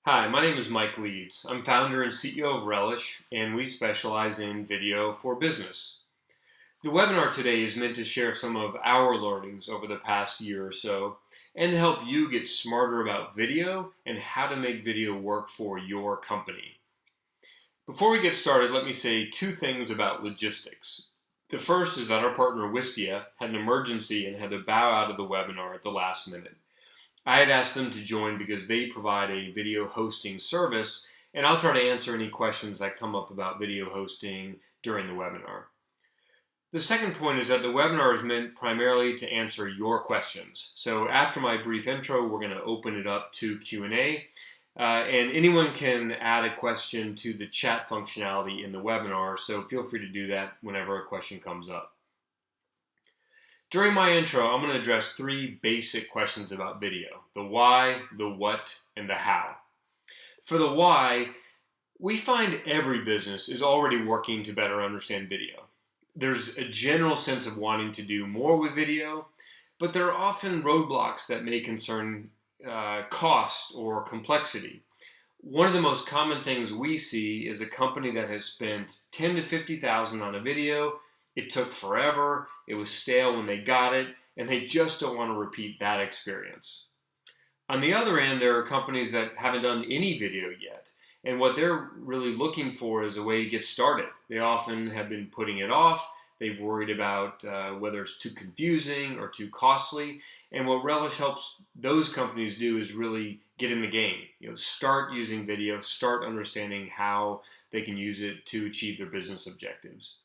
Hi, my name is Mike Leeds. I'm founder and CEO of Relish, and we specialize in video for business. The webinar today is meant to share some of our learnings over the past year or so, and to help you get smarter about video and how to make video work for your company. Before we get started, let me say two things about logistics. The first is that our partner Wistia had an emergency and had to bow out of the webinar at the last minute. I had asked them to join because they provide a video hosting service, and I'll try to answer any questions that come up about video hosting during the webinar. The second point is that the webinar is meant primarily to answer your questions. So after my brief intro, we're going to open it up to Q&A, and anyone can add a question to the chat functionality in the webinar, so feel free to do that whenever a question comes up. During my intro, I'm going to address three basic questions about video: the why, the what, and the how. For the why, we find every business is already working to better understand video. There's a general sense of wanting to do more with video, but there are often roadblocks that may concern cost or complexity. One of the most common things we see is a company that has spent $10,000 to $50,000 on a video. It took forever, it was stale when they got it, and they just don't want to repeat that experience. On the other end, there are companies that haven't done any video yet, and what they're really looking for is a way to get started. They often have been putting it off. They've worried about whether it's too confusing or too costly, and what Relish helps those companies do is really get in the game. Start using video, start understanding how they can use it to achieve their business objectives.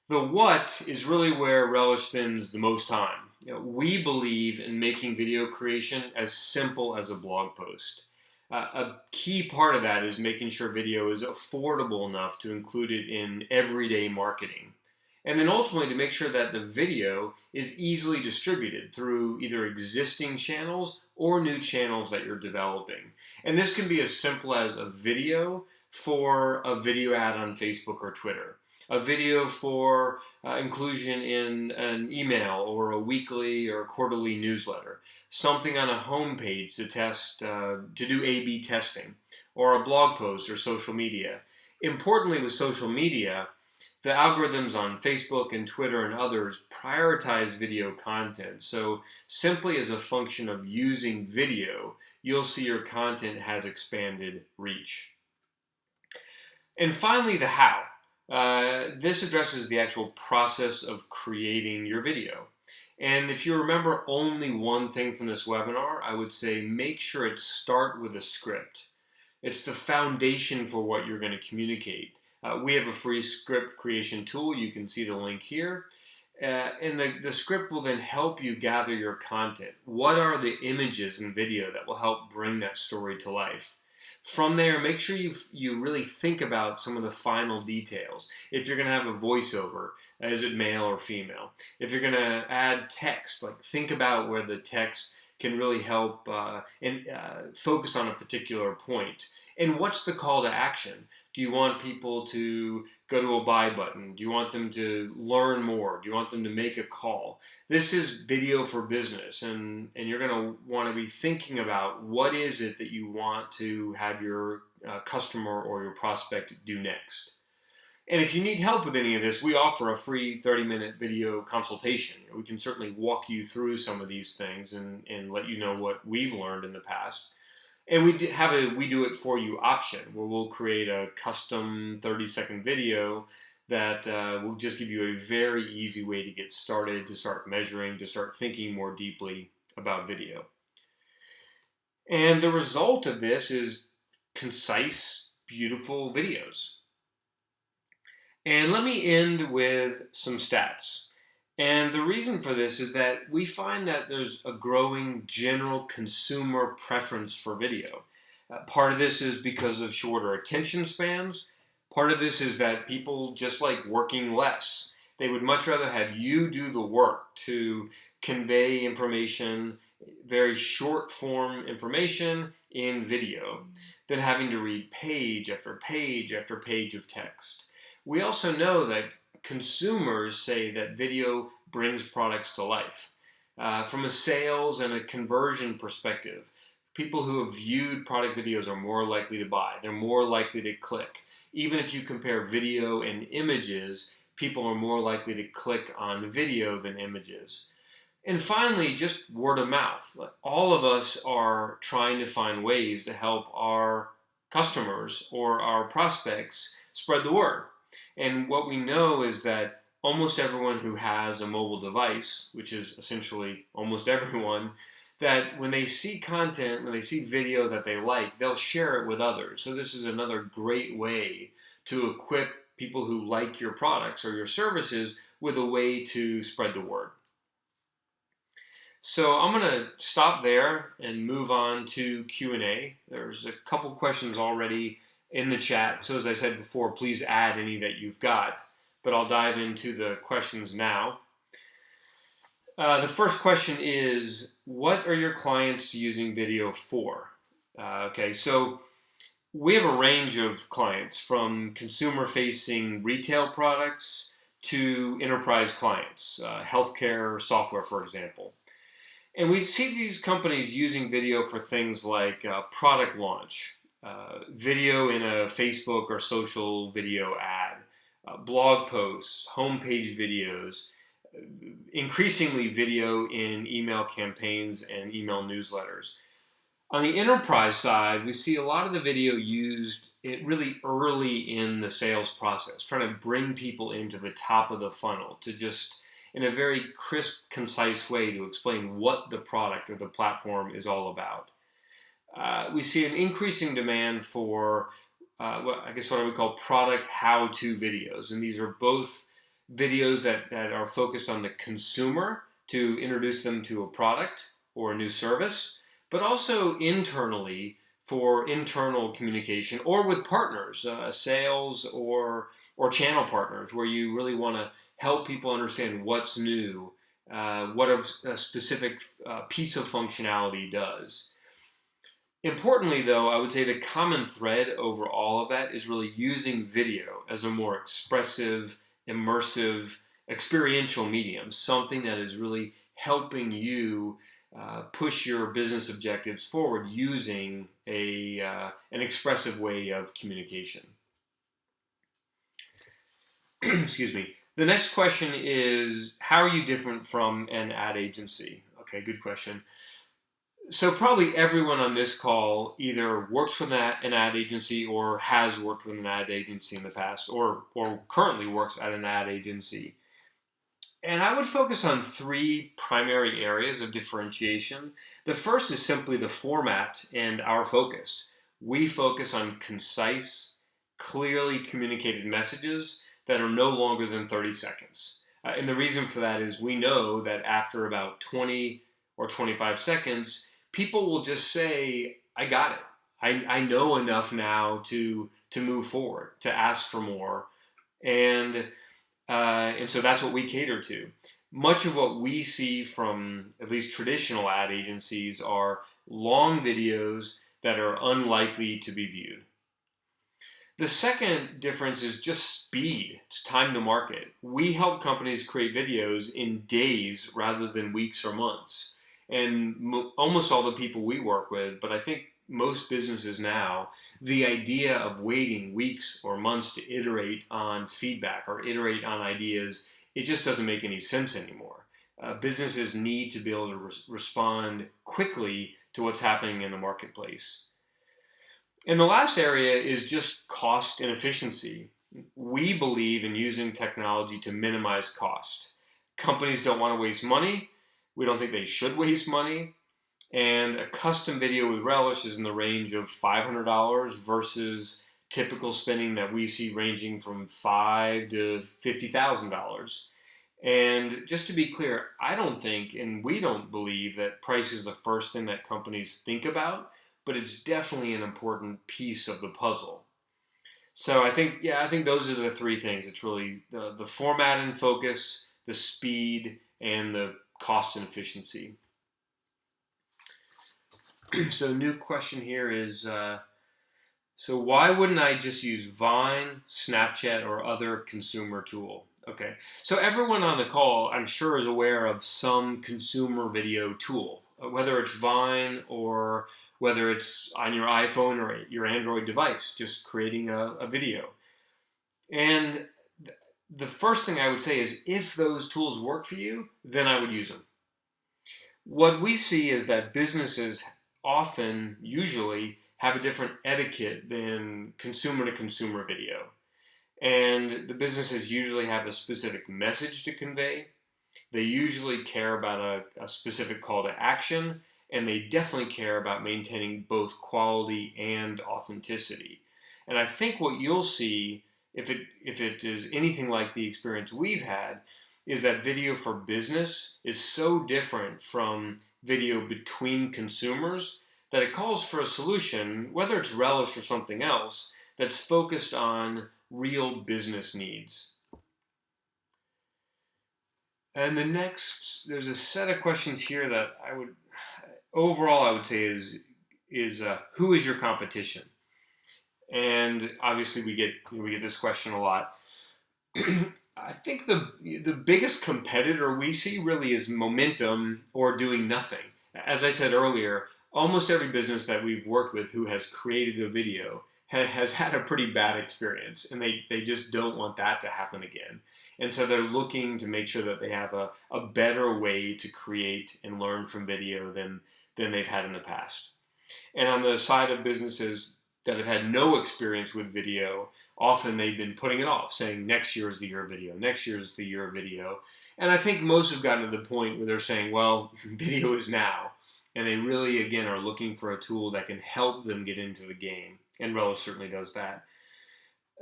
The what is really where Relish spends the most time. We believe in making video creation as simple as a blog post. A key part of that is making sure video is affordable enough to include it in everyday marketing. And then ultimately to make sure that the video is easily distributed through either existing channels or new channels that you're developing. And this can be as simple as a video for a video ad on Facebook or Twitter, a video for inclusion in an email or a weekly or quarterly newsletter, something on a homepage to test, to do A/B testing, or a blog post or social media. Importantly, with social media, the algorithms on Facebook and Twitter and others prioritize video content. So simply as a function of using video, you'll see your content has expanded reach. And finally, the how. This addresses the actual process of creating your video. And if you remember only one thing from this webinar, I would say make sure it starts with a script. It's the foundation for what you're going to communicate. We have a free script creation tool. You can see the link here. And the script will then help you gather your content. What are the images and video that will help bring that story to life? From there, make sure you really think about some of the final details. If you're going to have a voiceover, is it male or female? If you're going to add text, think about where the text can really help and focus on a particular point. And what's the call to action? Do you want people to go to a buy button? Do you want them to learn more? Do you want them to make a call? This is video for business, and you're going to want to be thinking about what is it that you want to have your customer or your prospect do next. And if you need help with any of this, we offer a free 30-minute video consultation. We can certainly walk you through some of these things and let you know what we've learned in the past. And we have a we do it for you option where we'll create a custom 30-second video that will just give you a very easy way to get started, to start measuring, to start thinking more deeply about video. And the result of this is concise, beautiful videos. And let me end with some stats. And the reason for this is that we find that there's a growing general consumer preference for video. Part of this is because of shorter attention spans. Part of this is that people just like working less. They would much rather have you do the work to convey information, very short form information in video, than having to read page after page after page of text. We also know that consumers say that video brings products to life. From a sales and a conversion perspective, People who have viewed product videos are more likely to buy. They're more likely to click. Even if you compare video and images, people are more likely to click on video than images. And finally, just word of mouth. All of us are trying to find ways to help our customers or our prospects spread the word. And what we know is that almost everyone who has a mobile device, which is essentially almost everyone, that when they see content, when they see video that they like, they'll share it with others. So this is another great way to equip people who like your products or your services with a way to spread the word. So I'm going to stop there and move on to Q&A. There's a couple questions already in the chat. So as I said before, please add any that you've got. But I'll dive into the questions now. The first question is, what are your clients using video for? Okay, so we have a range of clients, from consumer-facing retail products to enterprise clients, healthcare software, for example. And we see these companies using video for things like product launch, video in a Facebook or social video ad, blog posts, homepage videos, increasingly video in email campaigns and email newsletters. On the enterprise side, we see a lot of the video used really early in the sales process, trying to bring people into the top of the funnel to just, in a very crisp, concise way, to explain what the product or the platform is all about. We see an increasing demand for what I would call product how-to videos. And these are both videos that are focused on the consumer to introduce them to a product or a new service, but also internally for internal communication or with partners, sales or channel partners, where you really want to help people understand what's new, what a specific piece of functionality does. Importantly, though, I would say the common thread over all of that is really using video as a more expressive, immersive, experiential medium, something that is really helping you push your business objectives forward using an expressive way of communication. Excuse me. The next question is, how are you different from an ad agency? Okay, good question. So probably everyone on this call either works with an ad agency or has worked with an ad agency in the past, or currently works at an ad agency. And I would focus on three primary areas of differentiation. The first is simply the format and our focus. We focus on concise, clearly communicated messages that are no longer than 30 seconds. And the reason for that is we know that after about 20 or 25 seconds, people will just say, I got it. I know enough now to move forward, to ask for more. And so that's what we cater to. Much of what we see from at least traditional ad agencies are long videos that are unlikely to be viewed. The second difference is just speed. It's time to market. We help companies create videos in days rather than weeks or months. And almost all the people we work with, but I think most businesses now, the idea of waiting weeks or months to iterate on feedback or iterate on ideas, it just doesn't make any sense anymore. Businesses need to be able to respond quickly to what's happening in the marketplace. And the last area is just cost and efficiency. We believe in using technology to minimize cost. Companies don't want to waste money. We don't think they should waste money. And a custom video with Relish is in the range of $500 versus typical spending that we see ranging from $5,000 to $50,000. And just to be clear, I don't think, and we don't believe, that price is the first thing that companies think about, but it's definitely an important piece of the puzzle. So I think those are the three things. It's really the format and focus, the speed, and the cost and efficiency. So new question here is, so why wouldn't I just use Vine, Snapchat, or other consumer tool? Okay, so everyone on the call, I'm sure, is aware of some consumer video tool, whether it's Vine or whether it's on your iPhone or your Android device, just creating a video. And the first thing I would say is if those tools work for you, then I would use them. What we see is that businesses often, usually, have a different etiquette than consumer to consumer video. And the businesses usually have a specific message to convey. They usually care about a specific call to action, and they definitely care about maintaining both quality and authenticity. And I think what you'll see, if it is anything like the experience we've had, is that video for business is so different from video between consumers that it calls for a solution, whether it's Relish or something else, that's focused on real business needs. And there's a set of questions here that overall I would say is who is your competition? And obviously we get this question a lot. I think the biggest competitor we see really is momentum or doing nothing. As I said earlier, almost every business that we've worked with who has created a video has had a pretty bad experience, and they just don't want that to happen again. And so they're looking to make sure that they have a better way to create and learn from video than they've had in the past. And on the side of businesses that have had no experience with video, often they've been putting it off, saying next year is the year of video, next year is the year of video. And I think most have gotten to the point where they're saying, well, video is now. And they really, again, are looking for a tool that can help them get into the game. And Relish certainly does that.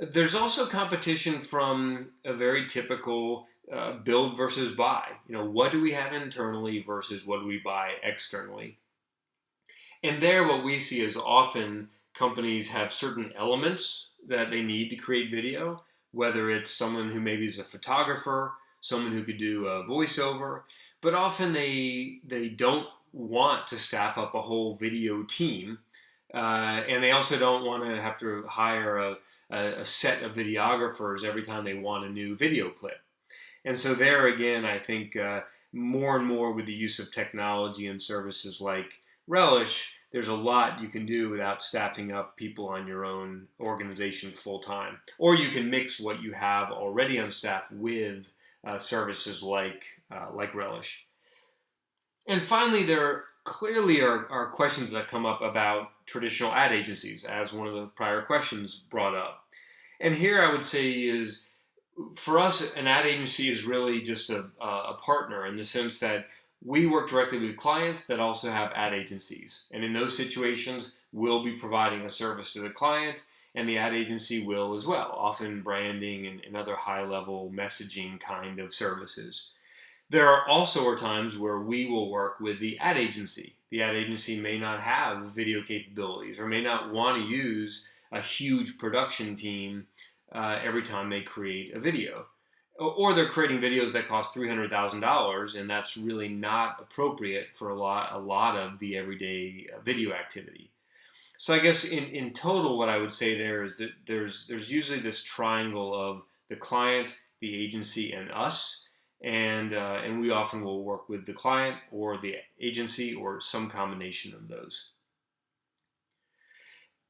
There's also competition from a very typical build versus buy. What do we have internally versus what do we buy externally? And there what we see is often companies have certain elements that they need to create video, whether it's someone who maybe is a photographer, someone who could do a voiceover, but often they don't want to staff up a whole video team, and they also don't want to have to hire a set of videographers every time they want a new video clip. And so there again, I think more and more with the use of technology and services like Relish, there's a lot you can do without staffing up people on your own organization full time. Or you can mix what you have already on staff with services like Relish. And finally, there clearly are questions that come up about traditional ad agencies, as one of the prior questions brought up. And here I would say is, for us, an ad agency is really just a partner in the sense that we work directly with clients that also have ad agencies. And in those situations, we'll be providing a service to the client, and the ad agency will as well, often branding and other high-level messaging kind of services. There are also times where we will work with the ad agency. The ad agency may not have video capabilities or may not want to use a huge production team every time they create a video. Or they're creating videos that cost $300,000, and that's really not appropriate for a lot of the everyday video activity. So I guess in total, what I would say there is that there's usually this triangle of the client, the agency, and us, and we often will work with the client or the agency or some combination of those.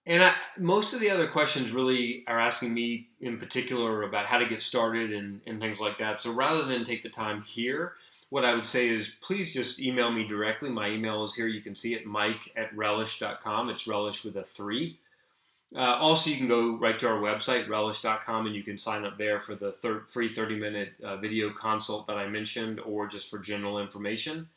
And most of the other questions really are asking me in particular about how to get started and things like that. So rather than take the time here, what I would say is please just email me directly. My email is here. You can see it, mike@relish.com. It's Relish with a 3. Also, you can go right to our website, relish.com, and you can sign up there for the free 30-minute video consult that I mentioned, or just for general information.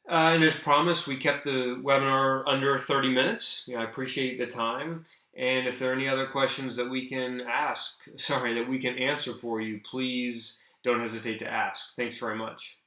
And as promised, we kept the webinar under 30 minutes. I appreciate the time. And if there are any other questions that we can answer for you, please don't hesitate to ask. Thanks very much.